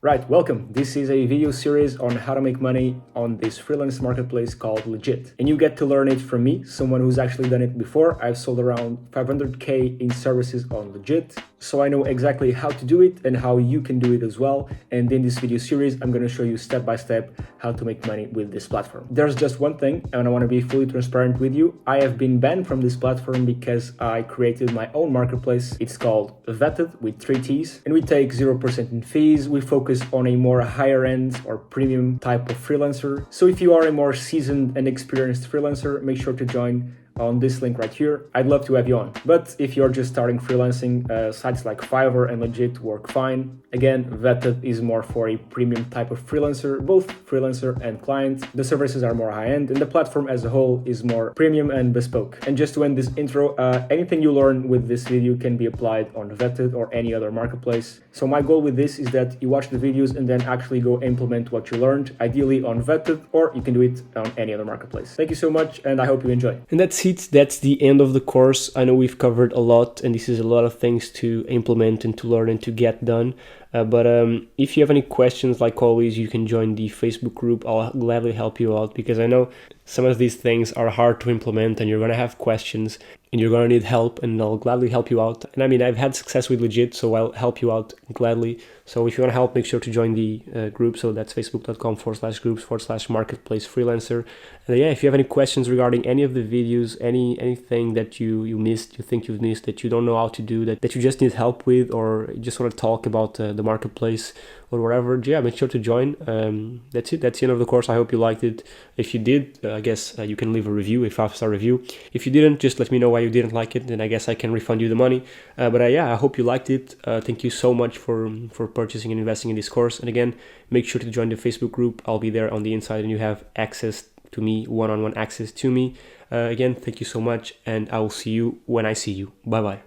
Right, welcome. This is a video series on how to make money on this freelance marketplace called Legiit. And you get to learn it from me, someone who's actually done it before. I've sold around 500K in services on Legiit, so I know exactly how to do it and how you can do it as well. And in this video series, I'm going to show you step by step how to make money with this platform. There's just one thing, and I want to be fully transparent with you. I have been banned from this platform because I created my own marketplace. It's called Vetted with 3 T's, and we take 0% in fees. We focus on a more higher end or premium type of freelancer. So if you are a more seasoned and experienced freelancer, make sure to join on this link right here. I'd love to have you on. But if you're just starting freelancing, sites like Fiverr and Legiit work fine. Again, Vetted is more for a premium type of freelancer, both freelancer and client. The services are more high-end and the platform as a whole is more premium and bespoke. And just to end this intro, anything you learn with this video can be applied on Vetted or any other marketplace. So my goal with this is that you watch the videos and then actually go implement what you learned, ideally on Vetted, or you can do it on any other marketplace. Thank you so much, and I hope you enjoy. And that's the end of the course. I know we've covered a lot, and this is a lot of things to implement and to learn and to get done. But if you have any questions, like always, you can join the Facebook group. I'll gladly help you out because I know some of these things are hard to implement and you're going to have questions and you're going to need help, and I'll gladly help you out. And I mean, I've had success with Legiit, so I'll help you out gladly. So if you want to help, make sure to join the group. So that's facebook.com/groups/marketplace freelancer. And yeah, if you have any questions regarding any of the videos, anything that you missed, you think you've missed, that you don't know how to do, that you just need help with, or you just want to talk about the marketplace or whatever, yeah, make sure to join. That's it. That's the end of the course. I hope you liked it. If you did, I guess you can leave a review, a 5-star review. If you didn't, just let me know why you didn't like it, and I guess I can refund you the money. But yeah, I hope you liked it. Thank you so much for purchasing and investing in this course. And again, make sure to join the Facebook group. I'll be there on the inside, and you have access to me, one-on-one access to me. Again, thank you so much, and I will see you when I see you. Bye-bye.